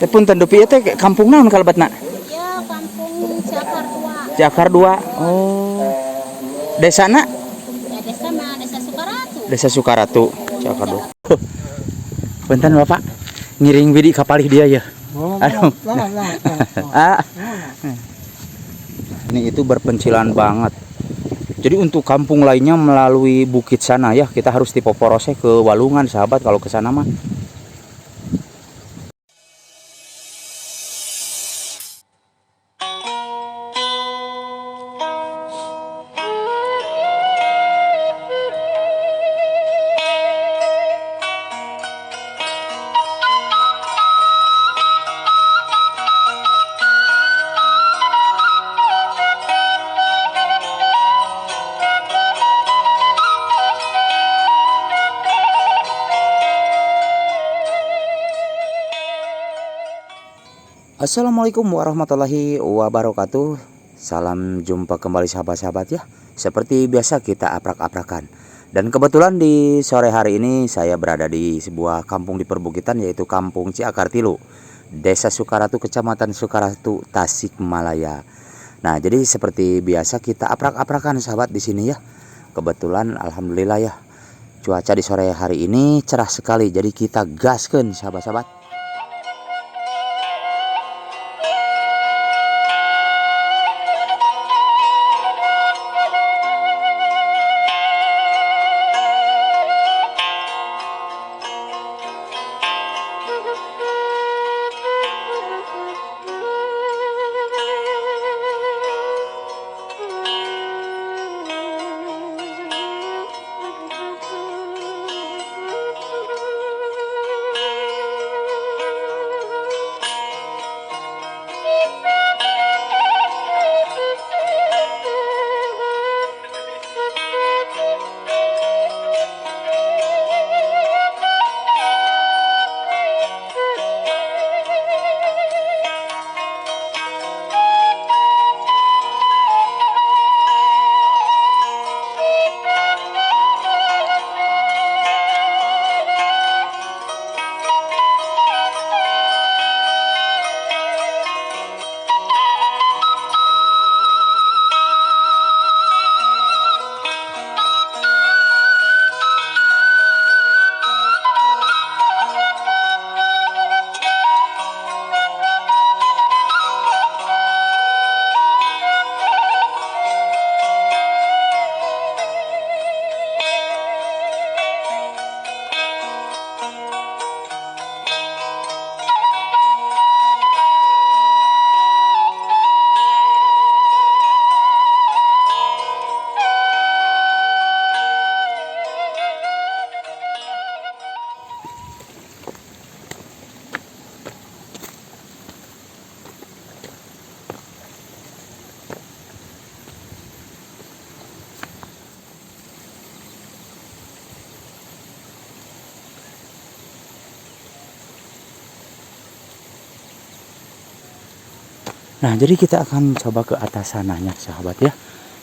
Tepun tendupi itu kampung naon kalebatna? Ya, kampung Ciakar 2. Ciakar 2. Oh. Desana? Ya, desa mah desa Sukaratu. Desa Sukaratu, Ciakar 2. Punten Bapak, ngiring bidi kapalih dia ya. Aduh. Ah. Ini itu berpencilan banget. Jadi untuk kampung lainnya melalui bukit sana ya, kita harus dipoporose ke Walungan sahabat kalau ke sana mah. Assalamualaikum warahmatullahi wabarakatuh. Salam jumpa kembali sahabat-sahabat ya. Seperti biasa kita aprak-aprakan. Dan kebetulan di sore hari ini saya berada di sebuah kampung di perbukitan, yaitu Kampung Ciakar Tilu, Desa Sukaratu, Kecamatan Sukaratu, Tasikmalaya. Nah, jadi seperti biasa kita aprak-aprakan sahabat di sini ya. Kebetulan alhamdulillah ya, cuaca di sore hari ini cerah sekali. Jadi kita gaskeun sahabat-sahabat. Nah, jadi kita akan coba ke atas sananya, sahabat ya.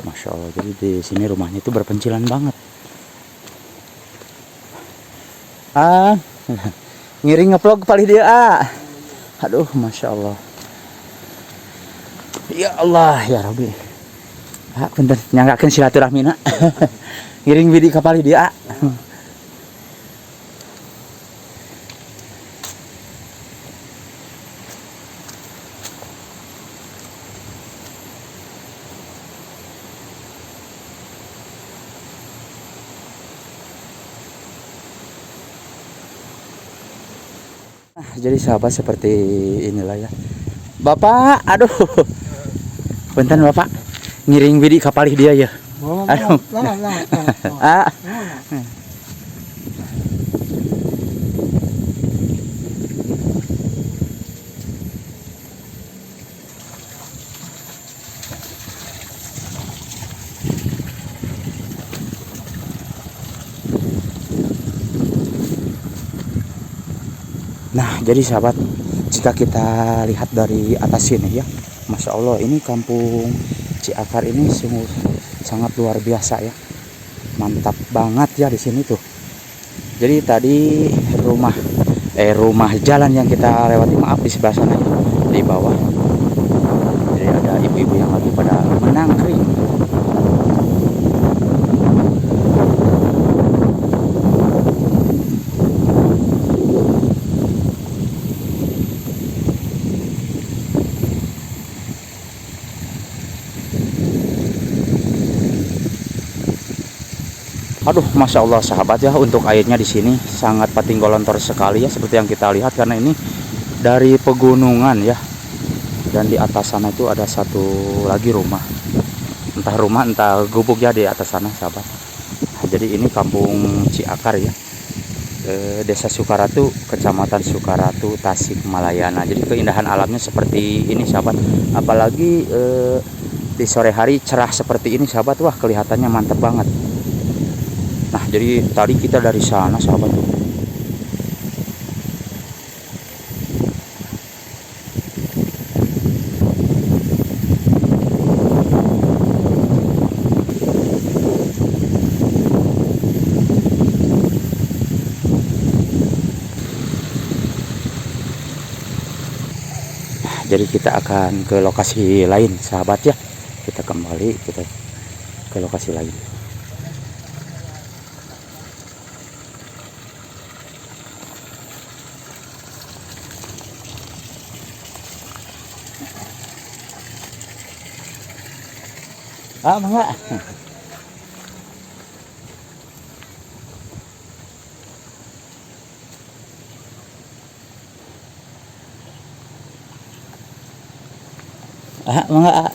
Masya Allah, jadi di sini rumahnya itu berpencilan banget. Ah, ngiring ngevlog paling dia. Aduh, Masya Allah. Ya Allah, ya Rabbi. Bentar, nyanggakan silaturahmi nak. Ngiring bidi kapal dia. Jadi sahabat seperti inilah ya. Bapak, aduh. Bentar Bapak, ngiring bidi kapalih dia ya. Aduh. Ah. Nah, jadi sahabat, jika kita lihat dari atas sini ya, Masya Allah, ini kampung Ciakar ini sungguh sangat luar biasa ya. Mantap banget ya di sini tuh. Jadi tadi rumah jalan yang kita lewati, maaf, di sebelah sana ya, di bawah. Jadi ada ibu-ibu yang lagi pada menangkring. Aduh, masya Allah sahabat ya, untuk airnya di sini sangat patinggolontor sekali ya, seperti yang kita lihat, karena ini dari pegunungan ya. Dan di atas sana itu ada satu lagi rumah, entah gubuk ya di atas sana sahabat. Jadi ini kampung Ciakar ya, Desa Sukaratu, Kecamatan Sukaratu, Tasikmalaya. Nah, jadi keindahan alamnya seperti ini sahabat, apalagi di sore hari cerah seperti ini sahabat, wah kelihatannya mantap banget. Nah, jadi tadi kita dari sana sahabat. Jadi kita akan ke lokasi lain sahabat ya. Kita kembali ke lokasi lain. Mangga. Mangga.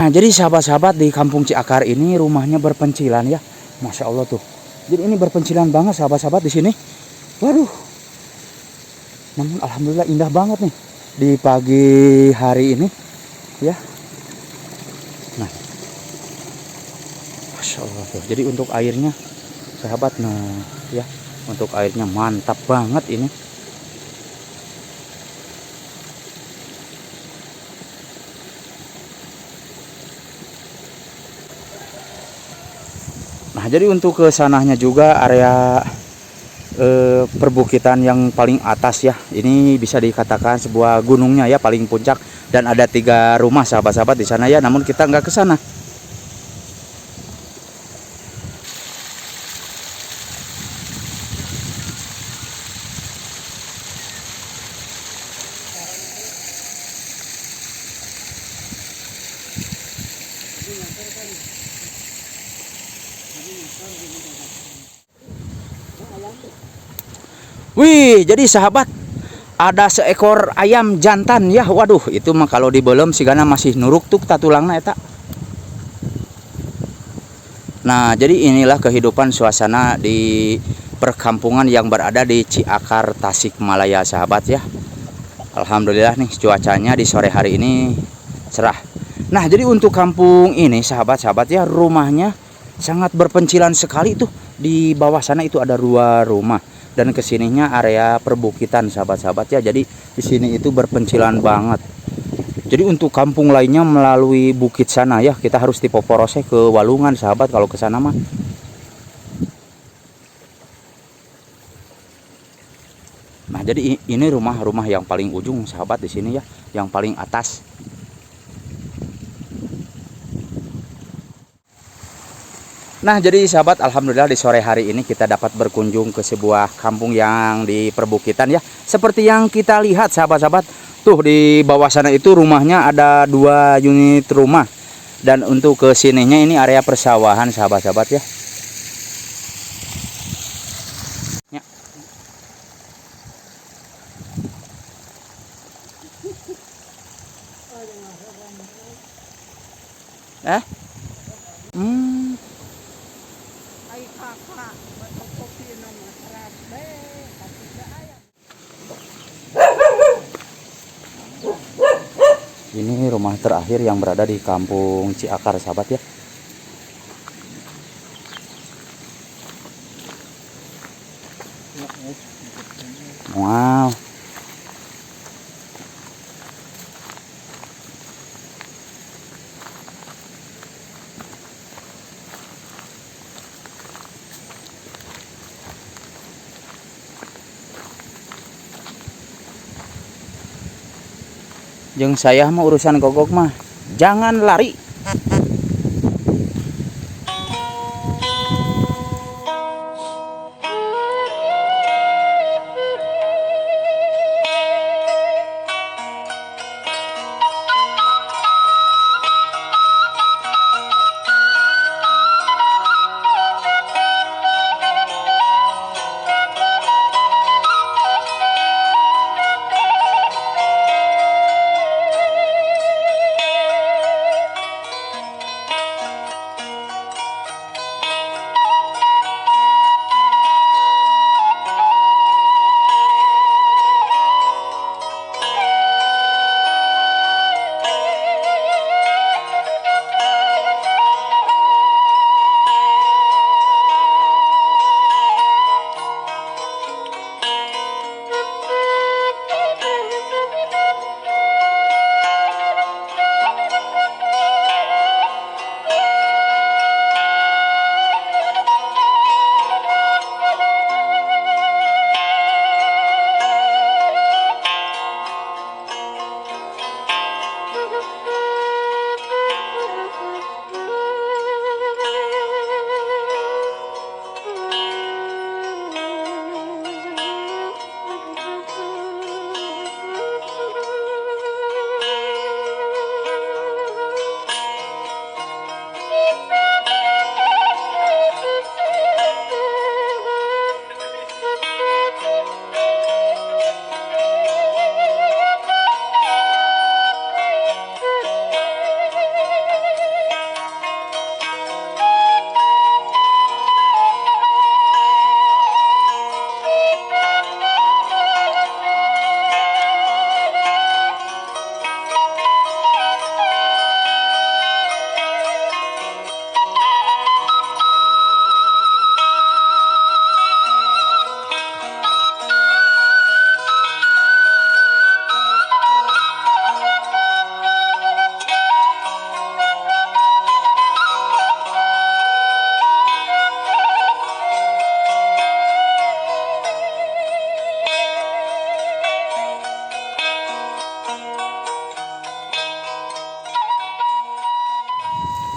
Nah, jadi sahabat-sahabat, di kampung Ciakar ini rumahnya berpencilan ya. Masya Allah tuh. Jadi ini berpencilan banget sahabat-sahabat di sini. Waduh. Namun alhamdulillah indah banget nih di pagi hari ini ya. Nah, Masya Allah tuh. Jadi untuk airnya sahabat, nah ya, untuk airnya mantap banget ini. Nah, jadi untuk ke sananya juga area perbukitan yang paling atas ya. Ini bisa dikatakan sebuah gunungnya ya, paling puncak, dan ada 3 rumah sahabat-sahabat di sana ya. Namun kita nggak ke sana. Wih, jadi sahabat, ada seekor ayam jantan ya. Waduh, itu mah kalau dibelem sigana masih nuruk tuh tatulangna eta. Nah, jadi inilah kehidupan suasana di perkampungan yang berada di Ciakar, Tasikmalaya sahabat ya. Alhamdulillah nih cuacanya di sore hari ini cerah. Nah, jadi untuk kampung ini sahabat-sahabat ya, rumahnya sangat berpencilan sekali tuh. Di bawah sana itu ada 2 rumah. Dan kesininya area perbukitan sahabat-sahabat ya. Jadi di sini itu berpencilan banget. Jadi untuk kampung lainnya melalui bukit sana ya, kita harus dipoporose ke Walungan sahabat kalau ke sana mah. Nah, jadi ini rumah-rumah yang paling ujung sahabat di sini ya, yang paling atas. Nah, jadi sahabat, alhamdulillah di sore hari ini kita dapat berkunjung ke sebuah kampung yang di perbukitan ya. Seperti yang kita lihat sahabat-sahabat, tuh di bawah sana itu rumahnya ada 2 unit rumah. Dan untuk ke sininya ini area persawahan sahabat-sahabat ya. Eh? Hmm. Ay kakak, kopi na masarap be, kasi na ayam. Ini rumah terakhir yang berada di Kampung Ciakar, sahabat ya. Wow. Jeung saya mah urusan gogok mah jangan lari.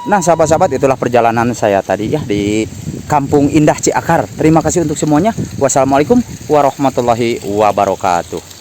Nah, sahabat-sahabat, itulah perjalanan saya tadi ya di Kampung Indah Ciakar. Terima kasih untuk semuanya. Wassalamualaikum warahmatullahi wabarakatuh.